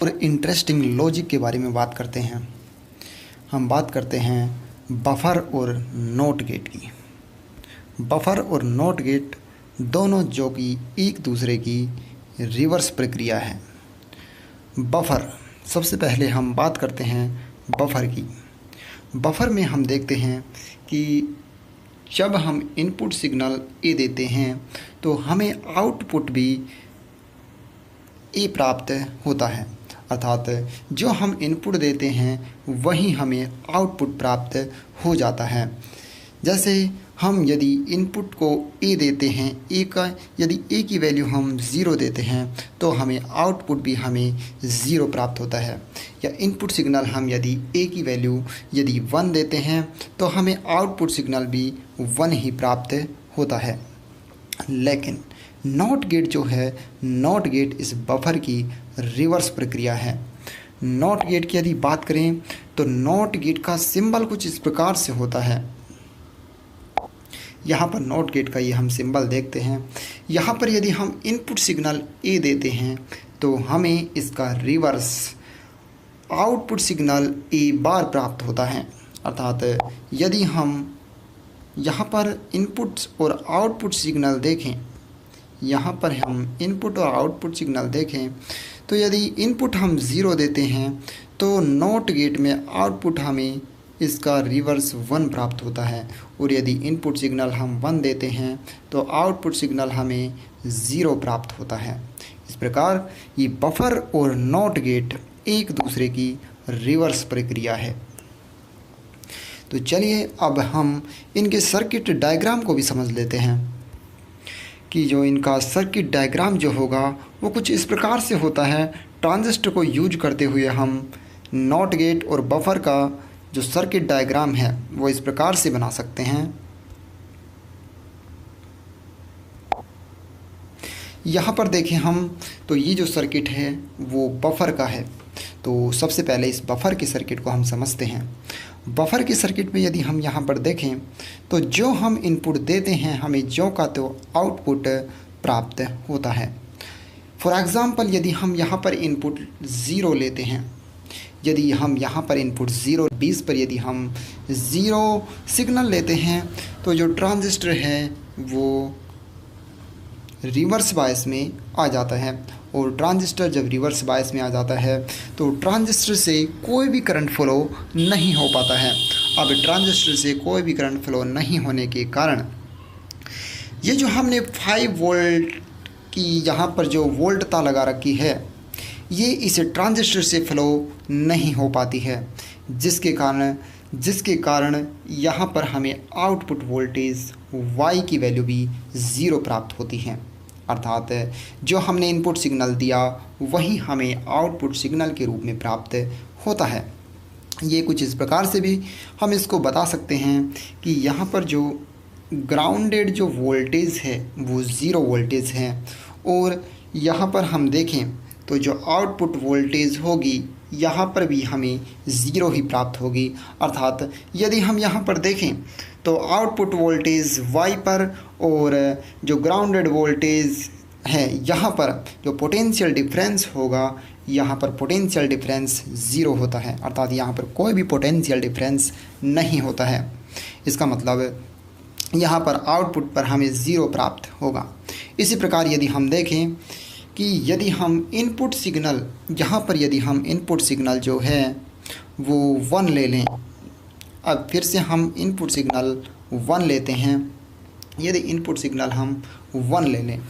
और interesting logic के बारे में बात करते हैं। हम बात करते हैं बफर और नॉट गेट की। बफर और नॉट गेट दोनों जो कि एक दूसरे की रिवर्स प्रक्रिया है। बफर, सबसे पहले हम बात करते हैं बफर की। बफर में हम देखते हैं कि जब हम इनपुट सिग्नल ए देते हैं तो हमें आउटपुट भी ए प्राप्त होता है, अर्थात जो हम इनपुट देते हैं वही हमें आउटपुट प्राप्त हो जाता है। जैसे हम यदि इनपुट को ए देते हैं, यदि ए की वैल्यू हम 0 देते हैं तो हमें आउटपुट भी हमें 0 प्राप्त होता है। या इनपुट सिग्नल हम यदि ए की वैल्यू यदि 1 देते हैं तो हमें आउटपुट सिग्नल भी 1 ही प्राप्त होता है। लेकिन नॉट गेट जो है, नॉट गेट इस बफर की रिवर्स प्रक्रिया है। नॉट गेट की यदि बात करें तो नॉट गेट का सिंबल कुछ इस प्रकार से होता है। यहाँ पर नॉट गेट का ये हम सिंबल देखते हैं। यहाँ पर यदि हम इनपुट सिग्नल ए देते हैं तो हमें इसका रिवर्स आउटपुट सिग्नल ए बार प्राप्त होता है। अर्थात यदि हम यहाँ पर इनपुट और आउटपुट सिग्नल देखें, यहाँ पर हम इनपुट और आउटपुट सिग्नल देखें तो यदि इनपुट हम 0 देते हैं तो नॉट गेट में आउटपुट हमें इसका रिवर्स 1 प्राप्त होता है, और यदि इनपुट सिग्नल हम 1 देते हैं तो आउटपुट सिग्नल हमें 0 प्राप्त होता है। इस प्रकार ये बफर और नॉट गेट एक दूसरे की रिवर्स प्रक्रिया है। तो चलिए अब हम इनके सर्किट डायग्राम को भी समझ लेते हैं कि जो इनका सर्किट डायग्राम जो होगा वो कुछ इस प्रकार से होता है। ट्रांजिस्टर को यूज करते हुए हम नॉट गेट और बफर का जो सर्किट डायग्राम है वो इस प्रकार से बना सकते हैं। यहाँ पर देखें हम तो ये जो सर्किट है वो बफर का है। तो सबसे पहले इस बफर के सर्किट को हम समझते हैं। बफर के सर्किट में यदि हम यहाँ पर देखें तो जो हम इनपुट देते हैं हमें जो का तो आउटपुट प्राप्त होता है। फॉर एग्ज़ाम्पल यदि हम यहाँ पर इनपुट 0 लेते हैं, यदि हम यहाँ पर इनपुट 0 20 पर यदि हम 0 सिग्नल लेते हैं तो जो ट्रांजिस्टर है वो रिवर्स बायस में आ जाता है, और ट्रांजिस्टर जब रिवर्स बायस में आ जाता है तो ट्रांजिस्टर से कोई भी करंट फ्लो नहीं हो पाता है। अब ट्रांजिस्टर से कोई भी करंट फ्लो नहीं होने के कारण ये जो हमने 5 वोल्ट की यहाँ पर जो वोल्टता लगा रखी है ये इस ट्रांजिस्टर से फ्लो नहीं हो पाती है, जिसके कारण यहाँ पर हमें आउटपुट वोल्टेज Y की वैल्यू भी 0 प्राप्त होती है। अर्थात जो हमने इनपुट सिग्नल दिया वही हमें आउटपुट सिग्नल के रूप में प्राप्त होता है। ये कुछ इस प्रकार से भी हम इसको बता सकते हैं कि यहाँ पर जो ग्राउंडेड जो वोल्टेज है वो 0 वोल्टेज है, और यहाँ पर हम देखें तो जो आउटपुट वोल्टेज होगी यहाँ पर भी हमें 0 ही प्राप्त होगी। अर्थात यदि हम यहाँ पर देखें तो आउटपुट वोल्टेज Y पर और जो ग्राउंडेड वोल्टेज है यहाँ पर जो पोटेंशियल डिफरेंस होगा यहाँ पर पोटेंशियल डिफरेंस 0 होता है। अर्थात यहाँ पर कोई भी पोटेंशियल डिफरेंस नहीं होता है। इसका मतलब यहाँ पर आउटपुट पर हमें 0 प्राप्त होगा। इसी प्रकार यदि हम देखें कि यदि हम इनपुट सिग्नल यहाँ पर यदि हम इनपुट सिग्नल जो है वो 1 ले लें, अब फिर से हम इनपुट सिग्नल 1 लेते हैं। यदि इनपुट सिग्नल हम 1 ले लें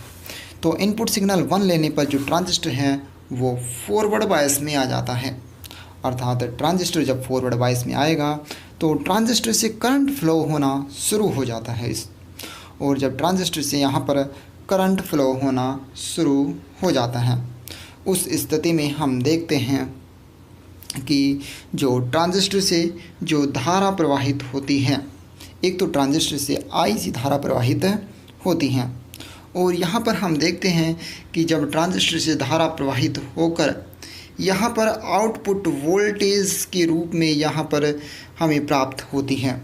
तो इनपुट सिग्नल 1 लेने पर जो ट्रांजिस्टर है वो फॉरवर्ड बायस में आ जाता है। अर्थात ट्रांजिस्टर जब फॉरवर्ड बायस में आएगा तो ट्रांजिस्टर से करंट फ्लो होना शुरू हो जाता है और जब ट्रांजिस्टर से यहाँ पर करंट फ्लो होना शुरू हो जाता है उस स्थिति में हम देखते हैं कि जो ट्रांजिस्टर से जो धारा प्रवाहित होती है, एक तो ट्रांजिस्टर से IC धारा प्रवाहित होती हैं, और यहाँ पर हम देखते हैं कि जब ट्रांजिस्टर से धारा प्रवाहित होकर यहाँ पर आउटपुट वोल्टेज के रूप में यहाँ पर हमें प्राप्त होती है।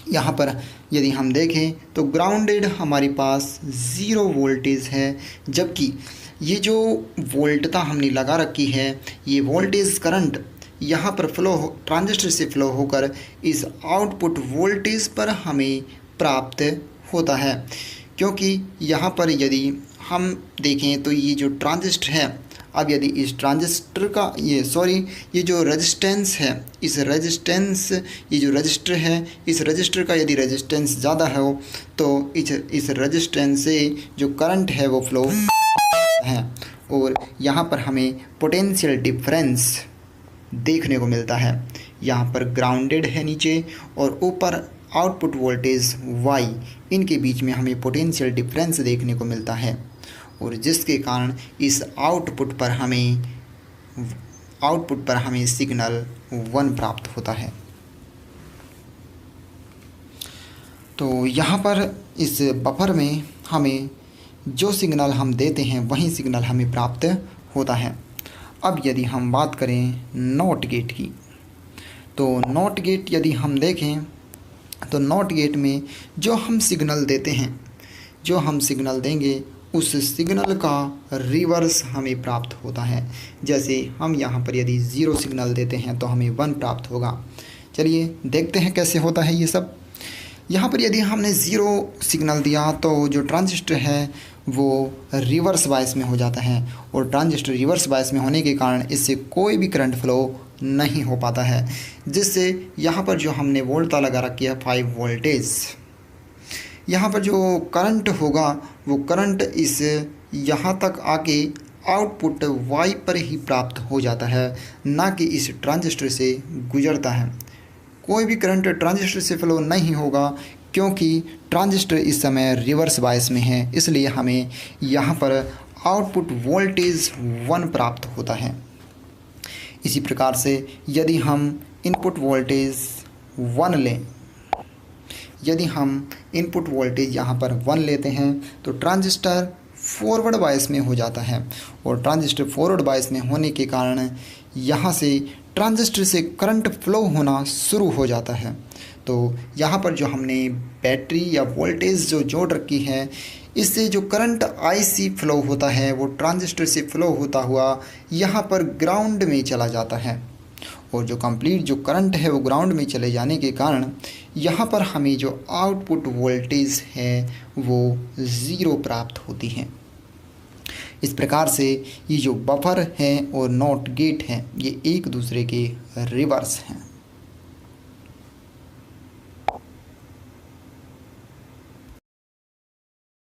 यहाँ पर यदि हम देखें तो ग्राउंडेड हमारे पास 0 वोल्टेज है, जबकि ये जो वोल्टता हमने लगा रखी है, ये वोल्टेज करंट यहाँ पर ट्रांजिस्टर से फ्लो होकर इस आउटपुट वोल्टेज पर हमें प्राप्त होता है। क्योंकि यहाँ पर यदि हम देखें तो ये जो ट्रांजिस्टर है, अब यदि इस ट्रांजिस्टर का ये जो रेजिस्टेंस है, इस रेजिस्टेंस ये जो रजिस्टर है, इस रजिस्टर का यदि रेजिस्टेंस ज़्यादा हो तो इस रेजिस्टेंस से जो करंट है वो फ्लो है, और यहाँ पर हमें पोटेंशियल डिफरेंस देखने को मिलता है। यहाँ पर ग्राउंडेड है नीचे और ऊपर आउटपुट वोल्टेज Y, इनके बीच में हमें पोटेंशियल डिफरेंस देखने को मिलता है, और जिसके कारण इस आउटपुट पर हमें सिग्नल 1 प्राप्त होता है। तो यहाँ पर इस बफर में हमें जो सिग्नल हम देते हैं वही सिग्नल हमें प्राप्त होता है। अब यदि हम बात करें नॉट गेट की, तो नॉट गेट यदि हम देखें तो नॉट गेट में जो हम सिग्नल देते हैं, जो हम सिग्नल देंगे उस सिग्नल का रिवर्स हमें प्राप्त होता है। जैसे हम यहाँ पर यदि 0 सिग्नल देते हैं तो हमें 1 प्राप्त होगा। चलिए देखते हैं कैसे होता है ये सब। यहाँ पर यदि हमने 0 सिग्नल दिया तो जो ट्रांजिस्टर है वो रिवर्स बायस में हो जाता है, और ट्रांजिस्टर रिवर्स बायस में होने के कारण इससे कोई भी करंट फ्लो नहीं हो पाता है, जिससे यहाँ पर जो हमने वोल्टता लगा रखी है 5 वोल्टेज, यहाँ पर जो करंट होगा वो करंट इस यहाँ तक आके आउटपुट Y पर ही प्राप्त हो जाता है, ना कि इस ट्रांजिस्टर से गुजरता है। कोई भी करंट ट्रांजिस्टर से फ्लो नहीं होगा, क्योंकि ट्रांजिस्टर इस समय रिवर्स बायस में है, इसलिए हमें यहाँ पर आउटपुट वोल्टेज 1 प्राप्त होता है। इसी प्रकार से यदि हम इनपुट वोल्टेज 1 लें, यदि हम इनपुट वोल्टेज यहाँ पर 1 लेते हैं तो ट्रांजिस्टर फॉरवर्ड बायस में हो जाता है, और ट्रांजिस्टर फॉरवर्ड बायस में होने के कारण यहाँ से ट्रांजिस्टर से करंट फ्लो होना शुरू हो जाता है। तो यहाँ पर जो हमने बैटरी या वोल्टेज जो जोड़ रखी है, इससे जो करंट IC फ्लो होता है वो ट्रांजिस्टर से फ्लो होता हुआ यहाँ पर ग्राउंड में चला जाता है, और जो कंप्लीट जो करंट है वो ग्राउंड में चले जाने के कारण यहाँ पर हमें जो आउटपुट वोल्टेज है वो 0 प्राप्त होती है। इस प्रकार से ये जो बफर है और नॉट गेट है ये एक दूसरे के रिवर्स हैं।